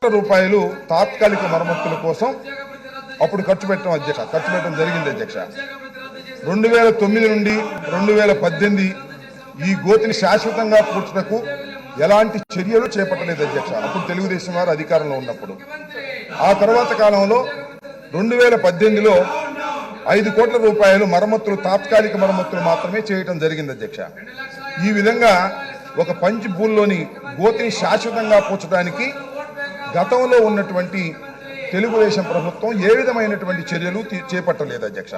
రూపాయలు తాత్కాలిక మరమ్మతుల కోసం అప్పుడు ఖర్చు పెట్టడం జరిగింది అధ్యక్ష. 2009 నుండి 2018 ఈ గోతిని శాశ్వతంగా పూడ్చుటకు ఎలాంటి చర్యలు చేపట్టలేదు అధ్యక్ష. అప్పుడు తెలుగుదేశం వారు అధికారంలో ఉన్నప్పుడు. ఆ తర్వాత కాలంలో 2018లో 5 కోట్ల రూపాయలు మరమ్మతులు, తాత్కాలిక మరమ్మతులు మాత్రమే చేయడం జరిగింది అధ్యక్ష. ఈ విధంగా ఒక పంచిపూల్లోని గోతిని శాశ్వతంగా పూడ్చడానికి గతంలో ఉన్నటువంటి తెలుగుదేశం ప్రభుత్వం ఏ విధమైనటువంటి చర్యలు చేపట్టలేదు అధ్యక్ష.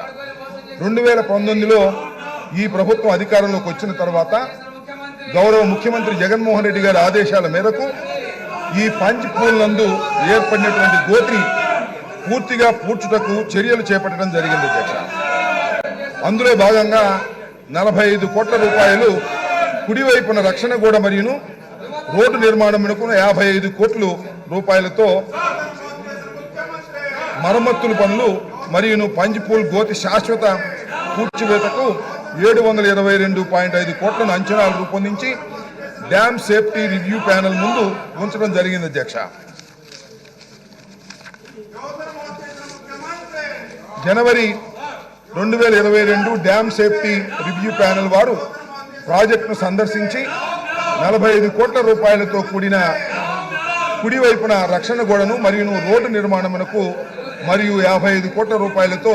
2019లో ఈ ప్రభుత్వం అధికారంలోకి వచ్చిన తర్వాత గౌరవ ముఖ్యమంత్రి జగన్మోహన్ రెడ్డి గారి ఆదేశాల మేరకు ఈ పంచిపూల్ నందు ఏర్పడినటువంటి గోతిని పూర్తిగా పూడ్చుటకు చర్యలు చేపట్టడం జరిగింది అధ్యక్ష. అందులో భాగంగా 45 కోట్ల రూపాయలు కుడివైపున రక్షణ గోడ మరియును రోడ్డు నిర్మాణమునకు 55 కోట్ల రూపాయలతో మరమ్మతుల పనులు మరియును పంచిపూల్ గోతి శాశ్వత పూడ్చివేతకు 722.5 కోట్లను అంచనాలు రూపొందించి డ్యామ్ సేఫ్టీ రివ్యూ ప్యానెల్ ముందు ఉంచడం జరిగింది అధ్యక్ష. జనవరి 2022 డ్యామ్ సేఫ్టీ రివ్యూ ప్యానెల్ వారు ప్రాజెక్టును సందర్శించి 45 కోట్ల రూపాయలతో కూడిన కుడివైపున రక్షణ గోడను మరియు రోడ్డు నిర్మాణమునకు మరియు 55 కోట్ల రూపాయలతో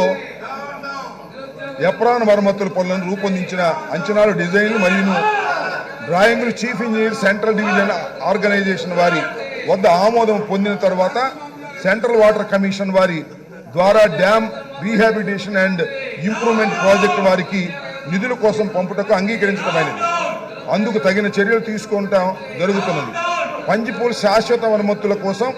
ఎప్రాన్ మరమ్మతుల పనులను రూపొందించిన అంచనాలు, డిజైన్లు మరియు డ్రాయింగ్లు chief engineer central division organisation వారి వద్ద ఆమోదం పొందిన తర్వాత సెంట్రల్ వాటర్ కమిషన్ వారి ద్వారా dam rehabilitation and improvement project వారికి నిధుల కోసం పంపుటకు అంగీకరించడమైనది. అందుకు తగిన చర్యలు తీసుకుంటాం జరుగుతున్నది. పంచిపూల్ శాశ్వత మరమ్మతుల కోసం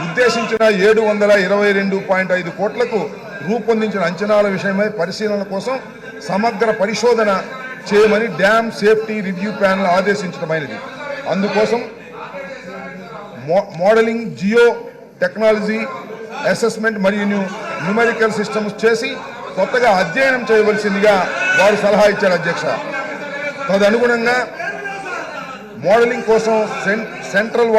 ఉద్దేశించిన 722.5 కోట్లకు రూపొందించిన అంచనాల విషయమై పరిశీలన కోసం సమగ్ర పరిశోధన చేయమని డ్యామ్ సేఫ్టీ రివ్యూ ప్యానెల్ ఆదేశించడమైనది. అందుకోసం మోడలింగ్, జియో టెక్నాలజీ అసెస్మెంట్ మరియు న్యూమరికల్ సిస్టమ్స్ చేసి కొత్తగా అధ్యయనం చేయవలసిందిగా వారు సలహా ఇచ్చారు అధ్యక్ష. తదనుగుణంగా మోడలింగ్ కోసం సెంట్రల్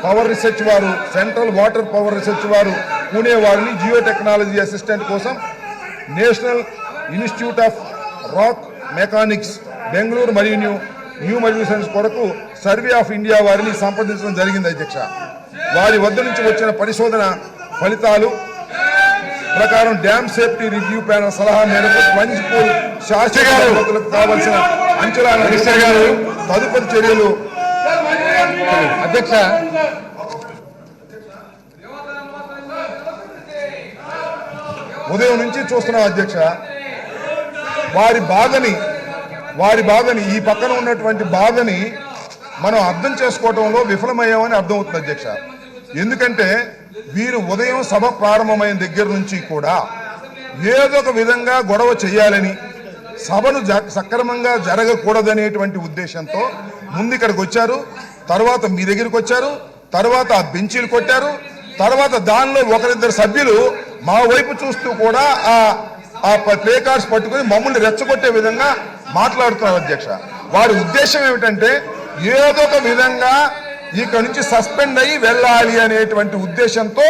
పవర్ రీసెర్చ్ వారు, సెంట్రల్ వాటర్ పవర్ రీసెర్చ్ వారు పూణే వారిని, జియో టెక్నాలజీ అసిస్టెంట్ కోసం national institute of rock mechanics Bengaluru మరియు న్యూ మెడిసిన్స్ కొరకు సర్వే ఆఫ్ ఇండియా వారిని సంప్రదించడం జరిగింది అధ్యక్ష. వారి వద్ద నుంచి వచ్చిన పరిశోధన ఫలితాలు ప్రకారం డ్యామ్ సేఫ్టీ రివ్యూ ప్యానెల్ సలహా మేరకు పంచిపూల్ శాస్త్రీయలకు కావాల్సిన అంచనాలు, తదుపరి చర్యలు అధ్యక్ష. ఉదయం నుంచి చూస్తున్నాం అధ్యక్ష. వారి బాధని ఈ పక్కన ఉన్నటువంటి బాధని మనం అర్థం చేసుకోవడంలో విఫలమయ్యామని అర్థమవుతుంది అధ్యక్ష. ఎందుకంటే వీరు ఉదయం సభ ప్రారంభమైన దగ్గర నుంచి కూడా ఏదో ఒక విధంగా గొడవ చేయాలని, సభను సక్రమంగా జరగకూడదనేటువంటి ఉద్దేశంతో ముందు ఇక్కడికి వచ్చారు, తర్వాత మీ దగ్గరికి వచ్చారు, తర్వాత ఆ బెంచీలు కొట్టారు, తర్వాత దానిలో ఒకరిద్దరు సభ్యులు మా వైపు చూస్తూ కూడా ఆ ప్లే కార్డ్స్ పట్టుకుని మమ్మల్ని రెచ్చగొట్టే విధంగా మాట్లాడుతున్నారు అధ్యక్ష. వారి ఉద్దేశం ఏమిటంటే ఏదో ఒక విధంగా ఇక నుంచి సస్పెండ్ అయ్యి వెళ్ళాలి అనేటువంటి ఉద్దేశంతో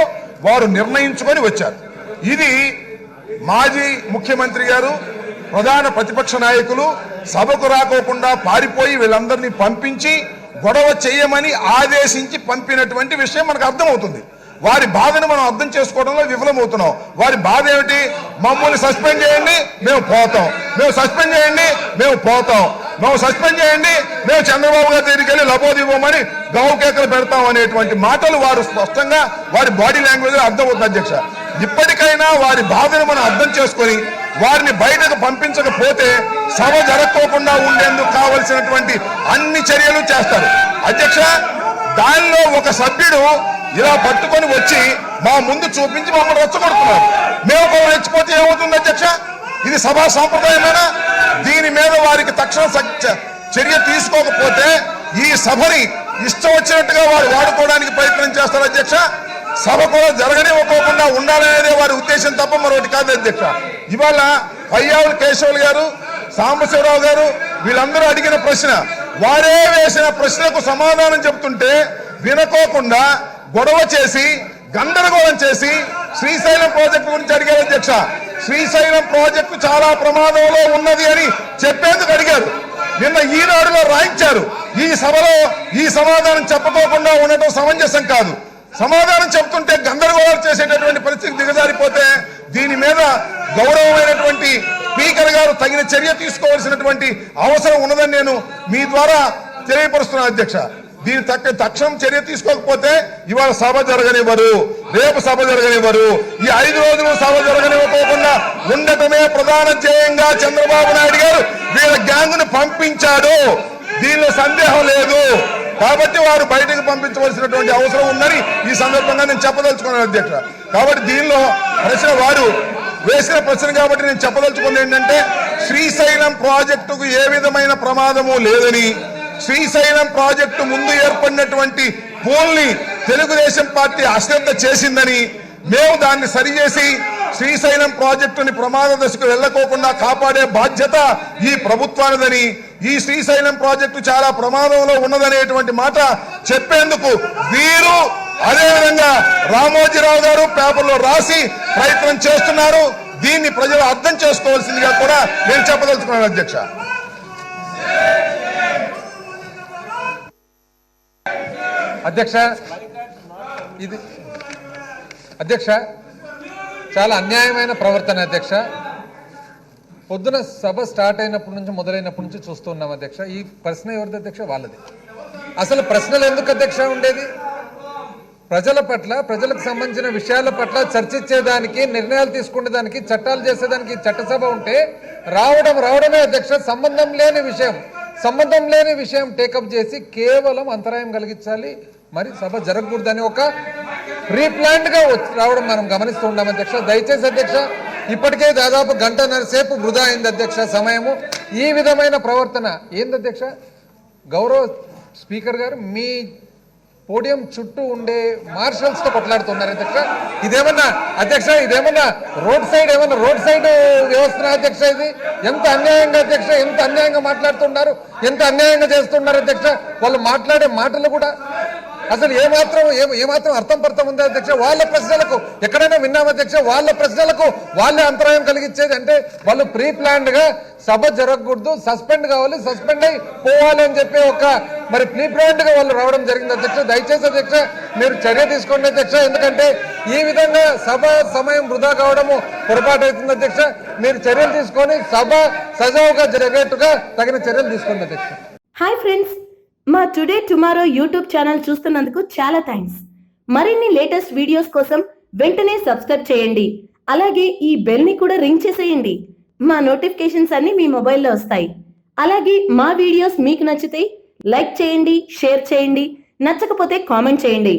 వారు నిర్ణయించుకొని వచ్చారు. ఇది మాజీ ముఖ్యమంత్రి గారు, ప్రధాన ప్రతిపక్ష నాయకులు సభకు రాకోకుండా పారిపోయి వీళ్ళందరినీ పంపించి గొడవ చేయమని ఆదేశించి పంపినటువంటి విషయం మనకు అర్థమవుతుంది. వారి బాధను మనం అర్థం చేసుకోవడంలో విఫలమవుతున్నాం. వారి బాధ ఏమిటి? మమ్మల్ని సస్పెండ్ చేయండి, మేము పోతాం, మేము సస్పెండ్ చేయండి, మేము పోతాం, మేము సస్పెండ్ చేయండి, మేము చంద్రబాబు గారి దగ్గరికి వెళ్ళి లబోదివ్వమని గావు కేకలు పెడతాం అనేటువంటి మాటలు వారు స్పష్టంగా వారి బాడీ లాంగ్వేజ్ లో అర్థమవుతుంది అధ్యక్ష. ఇప్పటికైనా వారి బాధను మనం అర్థం చేసుకొని వారిని బయటకు పంపించకపోతే సభ జరగకోకుండా ఉండేందుకు కావలసినటువంటి అన్ని చర్యలు చేస్తారు అధ్యక్ష. దానిలో ఒక సభ్యుడు ఇలా పట్టుకొని వచ్చి మా ముందు చూపించి మమ్మల్ని రెచ్చగొడుతున్నారు. మేము కూడా రెచ్చిపోతే ఏమవుతుంది అధ్యక్ష? ఇది సభా సాంప్రదాయమేనా? దీని మీద వారికి తక్షణ చర్య తీసుకోకపోతే ఈ సభని ఇష్టం వచ్చినట్టుగా వారు వాడుకోవడానికి ప్రయత్నం చేస్తారు అధ్యక్ష. సభ కూడా జరగనివ్వకోకుండా ఉండాలనేదే వారి ఉద్దేశం తప్ప మరొకటి కాదు అధ్యక్ష. ఇవాళ పయ్యావుల కేశవులు గారు, సాంబశివరావు గారు వీళ్ళందరూ అడిగిన ప్రశ్న, వారే వేసిన ప్రశ్నకు సమాధానం చెబుతుంటే వినకోకుండా గొడవ చేసి గందరగోళం చేసి శ్రీశైలం ప్రాజెక్టు గురించి అడిగారు అధ్యక్ష. శ్రీశైలం ప్రాజెక్టు చాలా ప్రమాదంలో ఉన్నది అని చెప్పేందుకు అడిగారు. నిన్న ఈనాడులో రాయించారు. ఈ సభలో ఈ సమాధానం చెప్పకోకుండా ఉండటం సమంజసం కాదు. సమాధానం చెప్తుంటే గందరగోళం చేసేటటువంటి పరిస్థితి దిగజారిపోతే దీని మీద గౌరవమైనటువంటి స్పీకర్ గారు తగిన చర్య తీసుకోవాల్సినటువంటి అవసరం ఉన్నదని నేను మీ ద్వారా తెలియపరుస్తున్నాను అధ్యక్ష. దీని తక్షణం చర్య తీసుకోకపోతే ఇవాళ సభ జరగనివ్వరు, రేపు సభ జరగనివ్వరు. ఈ 5 రోజులు సభ జరగనివ్వకోకుండా ఉండటమే ప్రధాన ధ్యేయంగా చంద్రబాబు నాయుడు గారు వీళ్ళ గ్యాంగ్ ను పంపించాడు. దీనిలో సందేహం లేదు. కాబట్టి వారు బయటకు పంపించవలసినటువంటి అవసరం ఉందని ఈ సందర్భంగా నేను చెప్పదలుచుకున్నాను అధ్యక్ష. కాబట్టి దీనిలో ప్రశ్న వారు వేసిన ప్రశ్న కాబట్టి నేను చెప్పదలుచుకుంది ఏంటంటే శ్రీశైలం ప్రాజెక్టుకు ఏ విధమైన ప్రమాదము లేదని, శ్రీశైలం ప్రాజెక్టు ముందు ఏర్పడినటువంటి పోల్ని తెలుగుదేశం పార్టీ అశ్రద్ధ చేసిందని, మేము దాన్ని సరిచేసి శ్రీశైలం ప్రాజెక్టుని ప్రమాద దశకు వెళ్లకోకుండా కాపాడే బాధ్యత ఈ ప్రభుత్వానిదని, ఈ శ్రీశైలం ప్రాజెక్టు చాలా ప్రమాదంలో ఉన్నదనేటువంటి మాట చెప్పేందుకు వీరు అదేవిధంగా రామోజీరావు గారు పేపర్లో రాసి ప్రయత్నం చేస్తున్నారు. దీన్ని ప్రజలు అర్థం చేసుకోవాల్సిందిగా కూడా నేను చెప్పదలుచుకున్నాను అధ్యక్ష. అధ్యక్ష చాలా అన్యాయమైన ప్రవర్తన అధ్యక్ష. పొద్దున సభ స్టార్ట్ అయినప్పటి నుంచి మొదలైనప్పటి నుంచి చూస్తున్నాం అధ్యక్ష. ఈ ప్రశ్న ఎవరిది అధ్యక్ష? వాళ్ళది. అసలు ప్రశ్నలు ఎందుకు అధ్యక్ష ఉండేది? ప్రజల పట్ల, ప్రజలకు సంబంధించిన విషయాల పట్ల చర్చించేదానికి, నిర్ణయాలు తీసుకునేదానికి, చట్టాలు చేసేదానికి చట్టసభ ఉంటే రావడమే అధ్యక్ష. సంబంధం లేని విషయం టేకప్ చేసి కేవలం అంతరాయం కలిగించాలి, మరి సభ జరగకూడదని ఒక ప్రీ ప్లాన్డ్ గా రావడం మనం గమనిస్తూ ఉన్నాం అధ్యక్ష. దయచేసి అధ్యక్ష, ఇప్పటికే దాదాపు 1.5 గంటల సేపు వృధా అయింది అధ్యక్ష సమయము. ఈ విధమైన ప్రవర్తన ఏంది అధ్యక్ష? గౌరవ స్పీకర్ గారు మీ పోడియం చుట్టూ ఉండే మార్షల్స్ తో కొట్లాడుతున్నారు అధ్యక్ష. ఇదేమన్నా అధ్యక్ష, ఇదేమన్నా రోడ్ సైడ్ వ్యవస్థ అధ్యక్ష? ఇది ఎంత అన్యాయంగా అధ్యక్ష, ఎంత అన్యాయంగా మాట్లాడుతున్నారు, ఎంత అన్యాయంగా చేస్తున్నారు అధ్యక్ష. వాళ్ళు మాట్లాడే మాటలు కూడా అసలు ఏమాత్రం అర్థం ఉంది అధ్యక్ష. వాళ్ళ ప్రశ్నలకు ఎక్కడైనా విన్నాం అధ్యక్ష, వాళ్ళ ప్రశ్నలకు వాళ్ళే అంతరాయం కలిగించేది. అంటే వాళ్ళు ప్రీ ప్లాన్డ్ గా సభ జరగకూడదు, సస్పెండ్ కావాలి, సస్పెండ్ అయి పోవాలి అని చెప్పి ఒక మరి ప్రీ ప్లాన్డ్ గా వాళ్ళు రావడం జరిగింది అధ్యక్ష. దయచేసి అధ్యక్ష మీరు చర్య తీసుకోండి అధ్యక్ష. ఎందుకంటే ఈ విధంగా సభ సమయం వృధా కావడము పొరపాటు అవుతుంది అధ్యక్ష. మీరు చర్యలు తీసుకొని సభ సజావుగా జరిగేట్టుగా తగిన చర్యలు తీసుకోండి అధ్యక్ష. హాయ్ ఫ్రెండ్స్, మా టుడే టుమారో యూట్యూబ్ ఛానల్ చూస్తున్నందుకు చాలా థ్యాంక్స్. మరిన్ని లేటెస్ట్ వీడియోస్ కోసం వెంటనే సబ్స్క్రైబ్ చేయండి. అలాగే ఈ బెల్ ని కూడా రింగ్ చేసేయండి. మా నోటిఫికేషన్స్ అన్ని మీ మొబైల్లో వస్తాయి. అలాగే మా వీడియోస్ మీకు నచ్చితే లైక్ చేయండి, షేర్ చేయండి, నచ్చకపోతే కామెంట్ చేయండి.